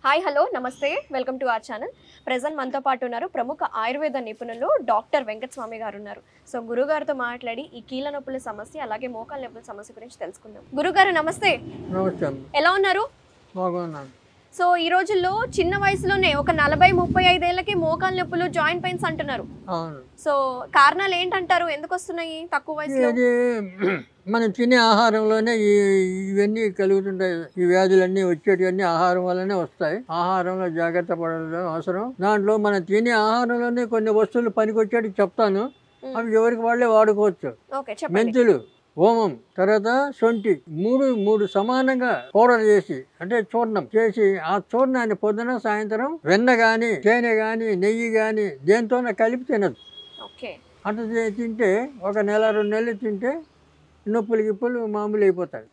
Hi hello నమస్తే welcome to our channel. Present మనతో పాటు ఉన్నారు ప్రముఖ ఆయుర్వేద నిపుణులు డాక్టర్ వెంకటస్వామి గారు ఉన్నారు. సో గురుగారితో మాట్లాడి ఈ కీళ్ళ నొప్పుల సమస్య అలాగే మోకాళ్ళ నొప్పుల సమస్య గురించి తెలుసుకుందాం. గురుగారు నమస్తే. నమస్తే. ఎలా ఉన్నారు? బాగున్నాను. సో ఈ రోజుల్లో చిన్న వయసులోనే ఒక 40-35 ఏళ్ళకి మోకాళ్ళ నొప్పులు జాయింట్ పెయిన్స్ అంటున్నారు. అవును. సో కారణాలు ఏంటంటారు? ఎందుకు వస్తున్నాయి తక్కువ వయసులో? ఇది మనం తినే ఆహారంలోనే ఇవన్నీ కలుగుతుంటాయి. ఈ వ్యాధులన్నీ వచ్చేటివన్నీ ఆహారం వల్లనే వస్తాయి. ఆహారంలో జాగ్రత్త పడడం అవసరం. దాంట్లో మనం తినే ఆహారంలోనే కొన్ని వస్తువులు పనికొచ్చేటి చెప్తాను. అవి ఎవరికి వాళ్ళే వాడుకోవచ్చు. మెంతులు, ఓమం, తర్వాత శొంఠి మూడు సమానంగా పౌడర్ చేసి అంటే చూర్ణం చేసి ఆ చూర్ణాన్ని పొద్దున సాయంత్రం వెన్న గాని తేనె గాని నెయ్యి గాని దేంతోనే కలిపి తినదు. అట్లా తింటే ఒక నెల 2 నెలలు తింటే నొప్పులు గిప్పులు మామూలు అయిపోతాయి.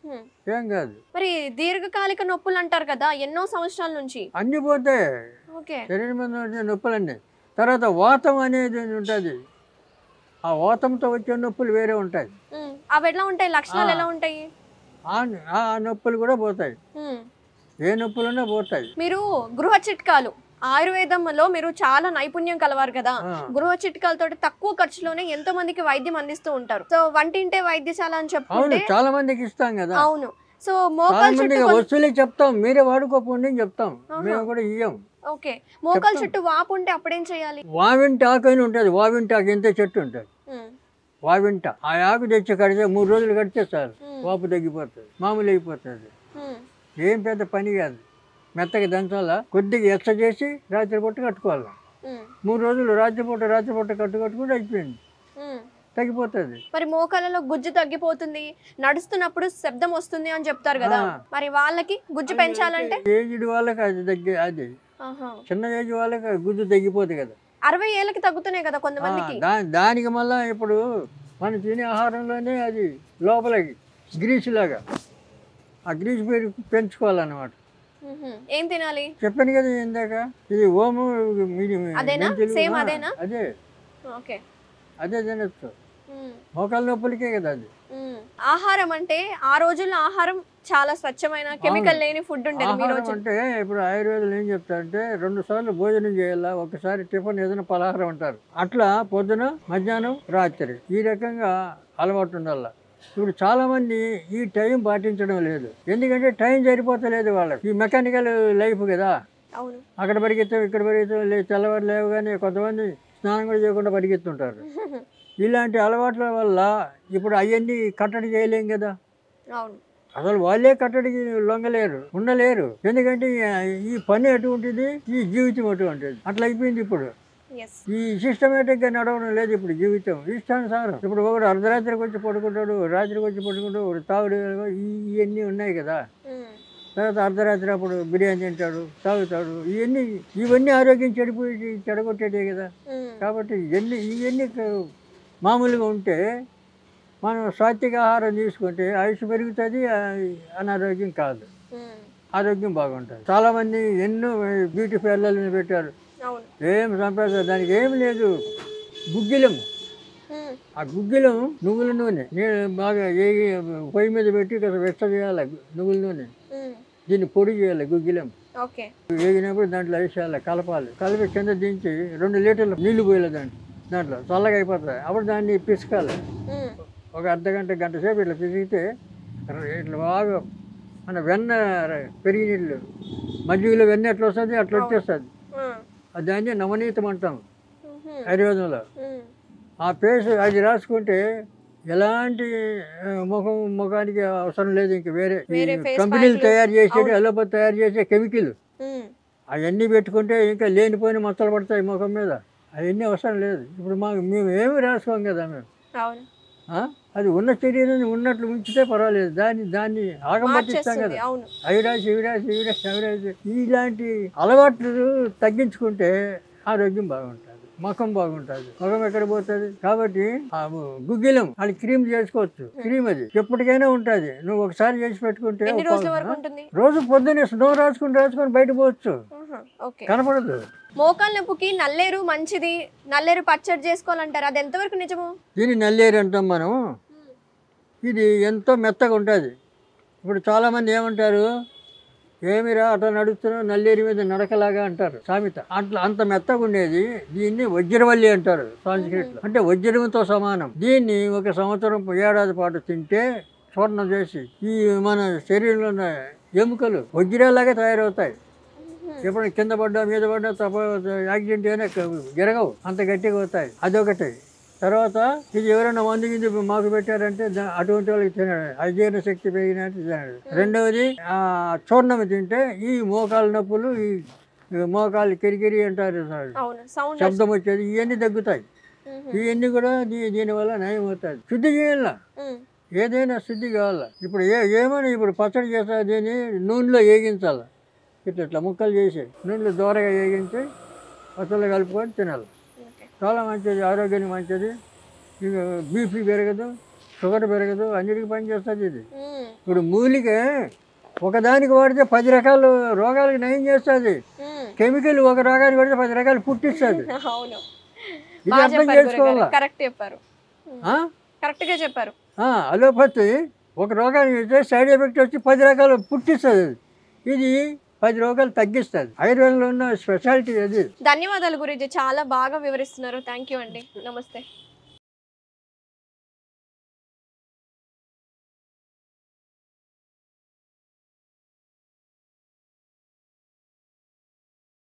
ఏం కాదు. మరి దీర్ఘకాలిక నొప్పులు అంటారు కదా, ఎన్నో సంవత్సరాల నుంచి అన్ని పోతాయి శరీరం మీద వచ్చే నొప్పులన్నీ. తర్వాత వాతం అనేది ఉంటుంది. ఆ వాతంతో వచ్చే నొప్పులు వేరే ఉంటాయి. అవి ఎలా ఉంటాయి? లక్షణాలు ఎలా ఉంటాయి? ఆ నొప్పులు కూడా పోతాయి. ఏ నొప్పులున్నా పోతాయి. మీరు గృహ చిట్కాలు ఆయుర్వేదంలో మీరు చాలా నైపుణ్యం కలవారు కదా. గృహ చిట్కాలతో తక్కువ ఖర్చులోనే ఎంతో మందికి వైద్యం అందిస్తూ ఉంటారు. సో వంటింటే వైద్యశాల అని చెప్పుకుంటే చాలా మందికి ఇస్తాం కదా. అవును. సో మోకాలు వస్తువులే చెప్తాం, మీరే వాడుకోపోండి చెప్తాం, మేము కూడా ఇయ్యం. ఓకే. మోకాలు చుట్టూ వాపు ఉంటే అప్పుడేం చేయాలి? వావింటి ఆకు అని ఉంటుంది. వావింటి ఆకు ఎంత చెట్టు ఉంటుంది. వావింట ఆ ఆకు తెచ్చి కడితే 3 రోజులు కడితే చాలు, వాపు తగ్గిపోతుంది, మామూలు అయిపోతుంది. ఏం పెద్ద పని కాదు. మెత్తగా దంచాలా, కొద్దిగా ఎక్స చేసి రాత్రిపూట కట్టుకోవాలి. 3 రోజులు రాత్రిపూట కట్టుకుంటే అయిపోయింది, తగ్గిపోతుంది. మరి మోకాళ్ళలో గుజ్జు తగ్గిపోతుంది, నడుస్తున్నప్పుడు శబ్దం వస్తుంది అని చెప్తారు కదా, మరి వాళ్ళకి గుజ్జు పెంచాలంటే? ఏజ్డ్ వాళ్ళకి అది చిన్న ఏజ్ వాళ్ళకి గుజ్జు తగ్గిపోతుంది కదా. 60 ఏళ్ళకి తగ్గుతున్నాయి కదా కొంతమందికి. దానికి మళ్ళా ఇప్పుడు మనం తినే ఆహారంలోనే అది లోపలికి గ్రీస్ లాగా ఆ గ్రీస్ పెంచుకోవాలన్నమాట. ఏం తినాలి చెప్పాను కదా ఇందాక. ఇది ఓము అదే తినచ్చు. మోకాళ్ళ నొప్పులకే కదా అది. ఆహారం అంటే ఆ రోజుల్లో ఆహారం చాలా స్వచ్ఛమైన కెమికల్ లేని ఫుడ్ ఉండేది. అంటే ఇప్పుడు ఆయుర్వేదం ఏం చెప్తారంటే 2 సార్లు భోజనం చేయాలా, ఒకసారి టిఫిన్ ఏదైనా పలహారం అంటారు. అట్లా పొద్దున మధ్యాహ్నం రాత్రి ఈ రకంగా అలవాటు ఉండాల. ఇప్పుడు చాలా మంది ఈ టైం పాటించడం లేదు. ఎందుకంటే టైం సరిపోతలేదు వాళ్ళకి. ఈ మెకానికల్ లైఫ్ కదా. అక్కడ పరిగెత్తాం ఇక్కడ పరిగెత్తాం, తెల్లవారు లేవగానే కొంతమంది స్నానం కూడా చేయకుండా పరిగెత్తుంటారు. ఇలాంటి అలవాట్ల వల్ల ఇప్పుడు అవన్నీ కట్టడి చేయలేం కదా. అసలు వాళ్ళే కట్టడికి లొంగలేరు, ఉండలేరు. ఎందుకంటే ఈ పని అటువంటిది, ఈ జీవితం అటువంటిది. అట్లా అయిపోయింది ఇప్పుడు. ఈ సిస్టమేటిక్ గా నడవడం లేదు ఇప్పుడు జీవితం, ఇష్టానుసారం. ఇప్పుడు ఒకడు అర్ధరాత్రికి వచ్చి పడుకుంటాడు, రాత్రికి వచ్చి పడుకుంటాడు, ఒకడు తాగుడు, ఇవన్నీ ఉన్నాయి కదా. తర్వాత అర్ధరాత్రి అప్పుడు బిర్యానీ తింటాడు, తాగుతాడు. ఇవన్నీ ఆరోగ్యం చెడగొట్టేదే కదా. కాబట్టి ఇవన్నీ మామూలుగా ఉంటే మనం సాత్విక ఆహారం తీసుకుంటే ఆయుష్ పెరుగుతుంది, అనారోగ్యం కాదు, ఆరోగ్యం బాగుంటుంది. చాలా మంది ఎన్నో బ్యూటీ పార్లర్లను పెట్టారు, ఏం సంపాదించారు, దానికి ఏం లేదు. గుగ్గిలం, ఆ గుగ్గిలం నువ్వుల నూనె బాగా పొయ్యి మీద పెట్టి వెచ్చ చేయాలి. నువ్వుల నూనె దీన్ని పొడి చేయాలి. గుగ్గిలం వేగినప్పుడు దాంట్లో వేసేయాలి, కలపాలి. కలిపి కింద దించి 2 లీటర్లు నీళ్లు పోయాలి దాంట్లో చల్లగా అయిపోతుంది. అప్పుడు దాన్ని పిసకాలి. ఒక గంట సేపు ఇట్లా పిసిగితే ఇట్లా బాగా మన వెన్న పెరిగి నీళ్ళు మజ్జిగలో వెన్న ఎట్లా వస్తుంది అట్లా వచ్చేస్తుంది. దాన్ని నవనీతం అంటాం ఆయుర్వేదంలో. ఆ పేస్ట్ అది రాసుకుంటే ఎలాంటి ముఖానికి అవసరం లేదు. ఇంక వేరే కంపెనీలు తయారు చేసేది, అలోపతి తయారు చేసే కెమికల్ అవన్నీ పెట్టుకుంటే ఇంకా లేనిపోయిన మచ్చలు పడతాయి ముఖం మీద. అవన్నీ అవసరం లేదు. ఇప్పుడు మేము ఏమి రాసుకోం కదా. మేము అది ఉన్న శరీరాన్ని ఉన్నట్లు ఉంచితే పర్వాలేదు. దాన్ని ఆగం పట్టిస్తాం కదా. అవి రాసి ఇలాంటి అలవాట్లు తగ్గించుకుంటే ఆరోగ్యం బాగుంటుంది, ముఖం బాగుంటుంది. ముఖం ఎక్కడ పోతుంది? కాబట్టి గుగ్గిలం అది క్రీమ్ చేసుకోవచ్చు. క్రీమ్ అది ఎప్పటికైనా ఉంటుంది. నువ్వు ఒకసారి చేసి పెట్టుకుంటే రోజు పొద్దున్నే స్నో రాసుకుని బయట పోవచ్చు, కనపడదు. మోకాళ్ళ నొప్పికి నల్లేరు మంచిది, నల్లేరు పచ్చడి చేసుకోవాలంటారు, అది ఎంతవరకు నిజము? దీన్ని నల్లేరు అంటాం మనం. ఇది ఎంతో మెత్తగా ఉంటుంది. ఇప్పుడు చాలామంది ఏమంటారు, ఏమిరా అట్లా నడుస్తున్నావు నల్లేరి మీద నడకలాగా అంటారు సామెత. అట్లా అంత మెత్తగా ఉండేది. దీన్ని వజ్రవల్లి అంటారు సాంస్క్రిట్లో, అంటే వజ్రంతో సమానం. దీన్ని 1 సంవత్సరం ఏడాది పాటు తింటే చూర్ణం చేసి ఈ మన శరీరంలో ఉన్న ఎముకలు వజ్రాలాగా తయారవుతాయి. ఎప్పుడైనా కింద పడ్డా మీద పడ్డా యాక్సిడెంట్ అయినా జరగవు, అంత గట్టిగా అవుతాయి. అదొకటి. తర్వాత ఇది ఎవరైనా మందు గింది మాకు పెట్టారంటే అటువంటి వాళ్ళకి తినడు, అజీర్ణ శక్తి పెరిగినట్టు తినడు. రెండవది చూర్ణం తింటే ఈ మోకాలు నొప్పులు, ఈ మోకాలు కిరికిరి అంటారు, శబ్దం వచ్చేది, ఇవన్నీ తగ్గుతాయి. ఇవన్నీ కూడా దీనివల్ల నయం అవుతుంది. శుద్ధి చేయాల, ఏదైనా శుద్ధి కావాలా. ఇప్పుడు ఏమైనా ఇప్పుడు పచ్చడి చేస్తా దీన్ని నూనెలో వేగించాలి. ఇట్లా ముక్కలు చేసి నూనెలో దూరగా వేగించి పచ్చళ్ళు కలుపుకొని తినాలి. చాలా మంచిది, ఆరోగ్యానికి మంచిది. ఇక బీపీ పెరగదు, షుగర్ పెరగదు, అన్నిటికీ పనిచేస్తుంది ఇది. ఇప్పుడు మూలిక ఒకదానికి వాడితే 10 రకాల రోగాలకు నయం చేస్తుంది. కెమికల్ ఒక రోగానికి వాడితే 10 రకాలు పుట్టిస్తుంది. ఇది అర్థం చేసుకోవాలా. అలోపతి ఒక రోగానికి వస్తే సైడ్ ఎఫెక్ట్ వచ్చి 10 రకాలు పుట్టిస్తుంది. ఇది 10 రోగాలు తగ్గిస్తుంది. ఆయుర్వేదంలో ఉన్న స్పెషాలిటీ అది. ధన్యవాదాలు గురూజీ, చాలా బాగా వివరిస్తున్నారు. థ్యాంక్ యూ అండి. నమస్తే.